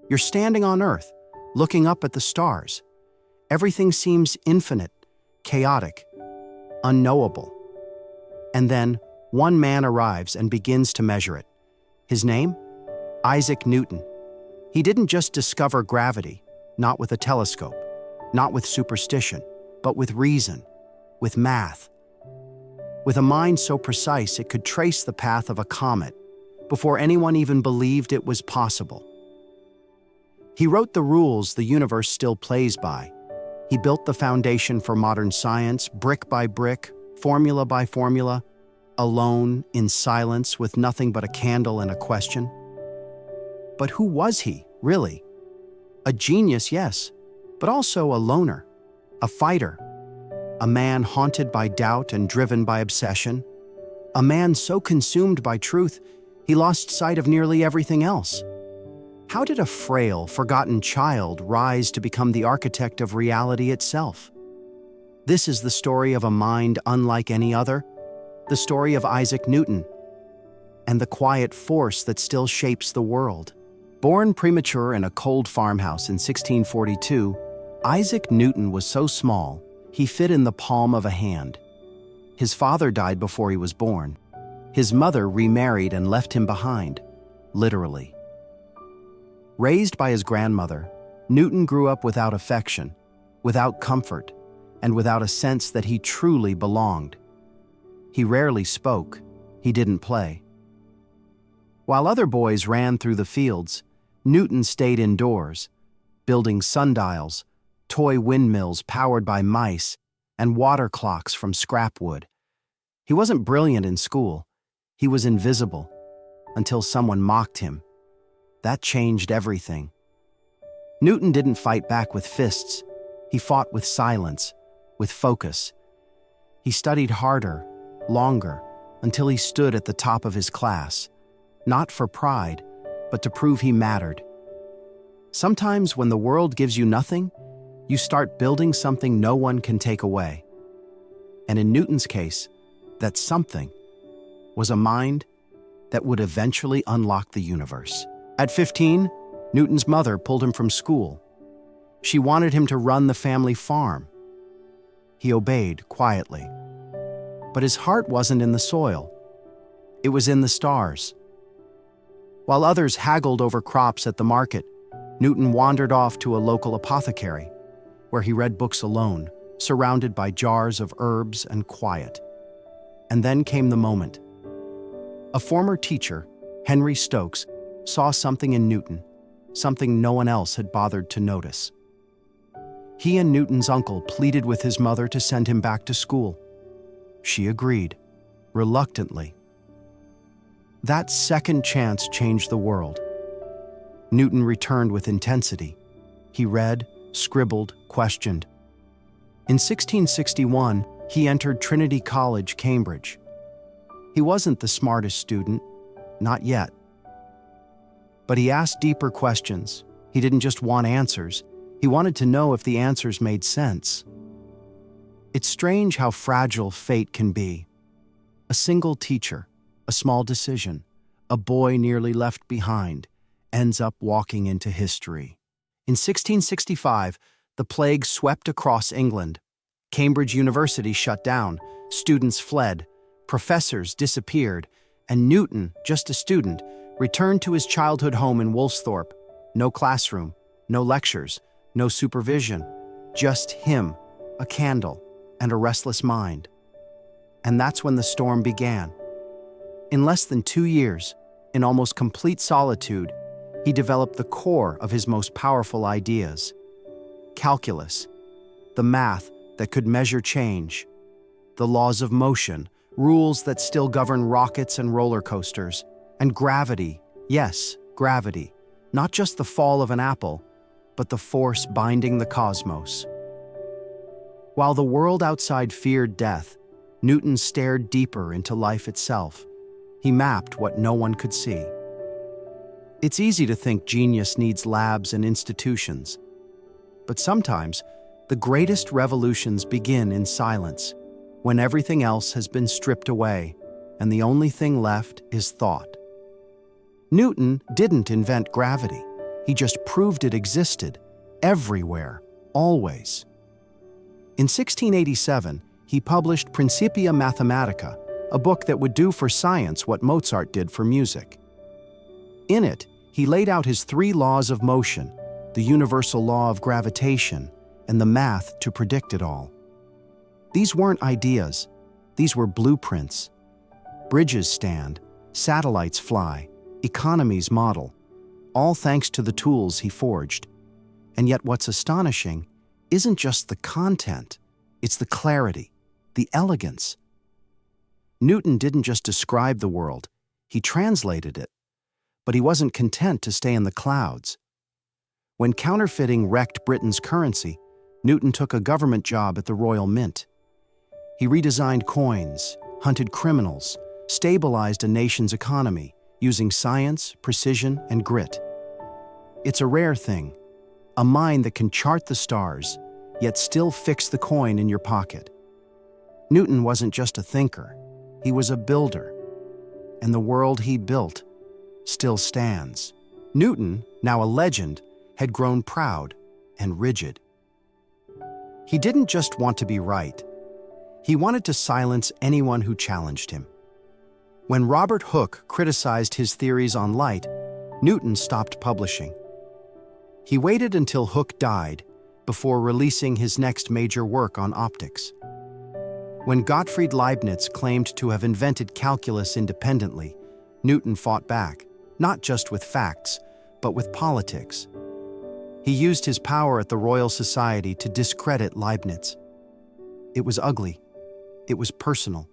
You're standing on Earth, looking up at the stars. Everything seems infinite, chaotic, unknowable. And then, one man arrives and begins to measure it. His name? Isaac Newton. He didn't just discover gravity, not with a telescope, not with superstition, but with reason, with math. With a mind so precise it could trace the path of a comet before anyone even believed it was possible. He wrote the rules the universe still plays by. He built the foundation for modern science, brick by brick, formula by formula, alone, in silence, with nothing but a candle and a question. But who was he, really? A genius, yes, but also a loner, a fighter, a man haunted by doubt and driven by obsession, a man so consumed by truth he lost sight of nearly everything else. How did a frail, forgotten child rise to become the architect of reality itself? This is the story of a mind unlike any other, the story of Isaac Newton, and the quiet force that still shapes the world. Born premature in a cold farmhouse in 1642, Isaac Newton was so small, he fit in the palm of a hand. His father died before he was born. His mother remarried and left him behind, literally. Raised by his grandmother, Newton grew up without affection, without comfort, and without a sense that he truly belonged. He rarely spoke, he didn't play. While other boys ran through the fields, Newton stayed indoors, building sundials, toy windmills powered by mice, and water clocks from scrap wood. He wasn't brilliant in school. He was invisible, until someone mocked him. That changed everything. Newton didn't fight back with fists. He fought with silence, with focus. He studied harder, longer, until he stood at the top of his class, not for pride, but to prove he mattered. Sometimes when the world gives you nothing, you start building something no one can take away. And in Newton's case, that something was a mind that would eventually unlock the universe. At 15, Newton's mother pulled him from school. She wanted him to run the family farm. He obeyed quietly. But his heart wasn't in the soil. It was in the stars. While others haggled over crops at the market, Newton wandered off to a local apothecary, where he read books alone, surrounded by jars of herbs and quiet. And then came the moment. A former teacher, Henry Stokes, saw something in Newton, something no one else had bothered to notice. He and Newton's uncle pleaded with his mother to send him back to school. She agreed, reluctantly. That second chance changed the world. Newton returned with intensity. He read, scribbled, questioned. In 1661, he entered Trinity College, Cambridge. He wasn't the smartest student, not yet. But he asked deeper questions. He didn't just want answers. He wanted to know if the answers made sense. It's strange how fragile fate can be. A single teacher, a small decision, a boy nearly left behind, ends up walking into history. In 1665, the plague swept across England. Cambridge University shut down, students fled, professors disappeared, and Newton, just a student, returned to his childhood home in Woolsthorpe. No classroom, no lectures, no supervision, just him, a candle, and a restless mind. And that's when the storm began. In less than 2 years, in almost complete solitude, he developed the core of his most powerful ideas. Calculus, the math that could measure change, the laws of motion, rules that still govern rockets and roller coasters, and gravity, yes, gravity, not just the fall of an apple, but the force binding the cosmos. While the world outside feared death, Newton stared deeper into life itself. He mapped what no one could see. It's easy to think genius needs labs and institutions. But sometimes, the greatest revolutions begin in silence, when everything else has been stripped away, and the only thing left is thought. Newton didn't invent gravity. He just proved it existed, everywhere, always. In 1687, he published Principia Mathematica, a book that would do for science what Mozart did for music. In it, he laid out his 3 laws of motion, the universal law of gravitation, and the math to predict it all. These weren't ideas, these were blueprints. Bridges stand, satellites fly, economies model, all thanks to the tools he forged. And yet what's astonishing isn't just the content, it's the clarity, the elegance. Newton didn't just describe the world, he translated it. But he wasn't content to stay in the clouds. When counterfeiting wrecked Britain's currency, Newton took a government job at the Royal Mint. He redesigned coins, hunted criminals, stabilized a nation's economy using science, precision, and grit. It's a rare thing, a mind that can chart the stars, yet still fix the coin in your pocket. Newton wasn't just a thinker, he was a builder. And the world he built still stands. Newton, now a legend, had grown proud and rigid. He didn't just want to be right. He wanted to silence anyone who challenged him. When Robert Hooke criticized his theories on light, Newton stopped publishing. He waited until Hooke died before releasing his next major work on optics. When Gottfried Leibniz claimed to have invented calculus independently, Newton fought back, not just with facts, but with politics. He used his power at the Royal Society to discredit Leibniz. It was ugly. It was personal.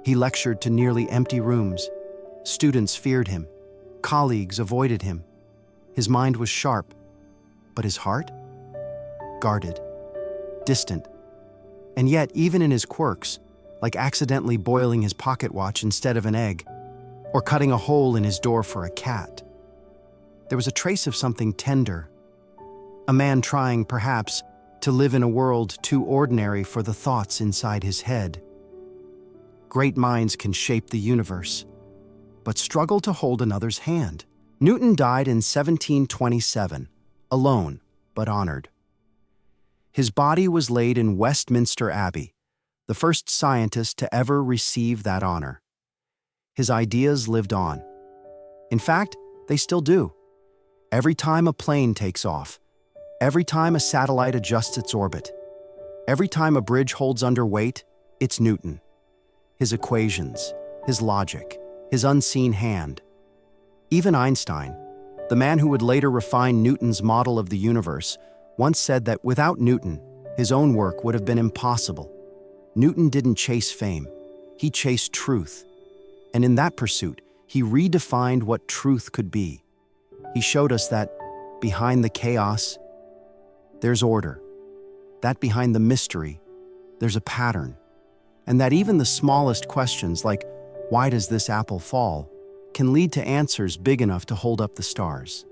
He lectured to nearly empty rooms. Students feared him. Colleagues avoided him. His mind was sharp, but his heart? Guarded, distant. And yet, even in his quirks, like accidentally boiling his pocket watch instead of an egg, or cutting a hole in his door for a cat, there was a trace of something tender. A man trying, perhaps, to live in a world too ordinary for the thoughts inside his head. Great minds can shape the universe, but struggle to hold another's hand. Newton died in 1727, alone but honored. His body was laid in Westminster Abbey, the first scientist to ever receive that honor. His ideas lived on. In fact, they still do. Every time a plane takes off, every time a satellite adjusts its orbit, every time a bridge holds under weight, it's Newton. His equations, his logic, his unseen hand. Even Einstein, the man who would later refine Newton's model of the universe, once said that without Newton, his own work would have been impossible. Newton didn't chase fame, he chased truth. And in that pursuit, he redefined what truth could be. He showed us that behind the chaos, there's order. That behind the mystery, there's a pattern. And that even the smallest questions like, why does this apple fall, can lead to answers big enough to hold up the stars.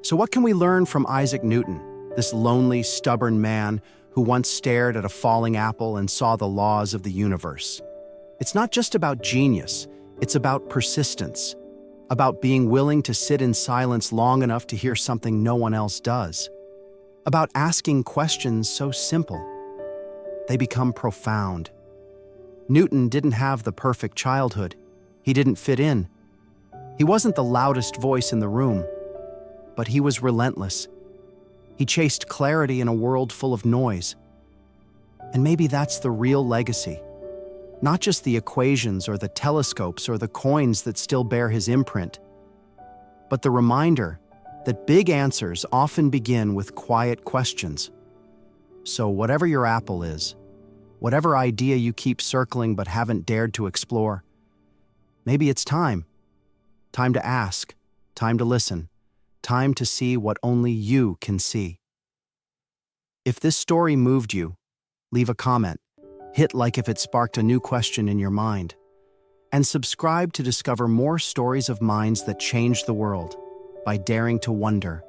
So what can we learn from Isaac Newton, this lonely, stubborn man who once stared at a falling apple and saw the laws of the universe? It's not just about genius, it's about persistence, about being willing to sit in silence long enough to hear something no one else does, about asking questions so simple, they become profound. Newton didn't have the perfect childhood. He didn't fit in. He wasn't the loudest voice in the room, but he was relentless. He chased clarity in a world full of noise. And maybe that's the real legacy. Not just the equations or the telescopes or the coins that still bear his imprint, but the reminder that big answers often begin with quiet questions. So whatever your apple is, whatever idea you keep circling but haven't dared to explore, maybe it's time. Time to ask, time to listen, time to see what only you can see. If this story moved you, leave a comment, hit like if it sparked a new question in your mind, and subscribe to discover more stories of minds that change the world by daring to wonder.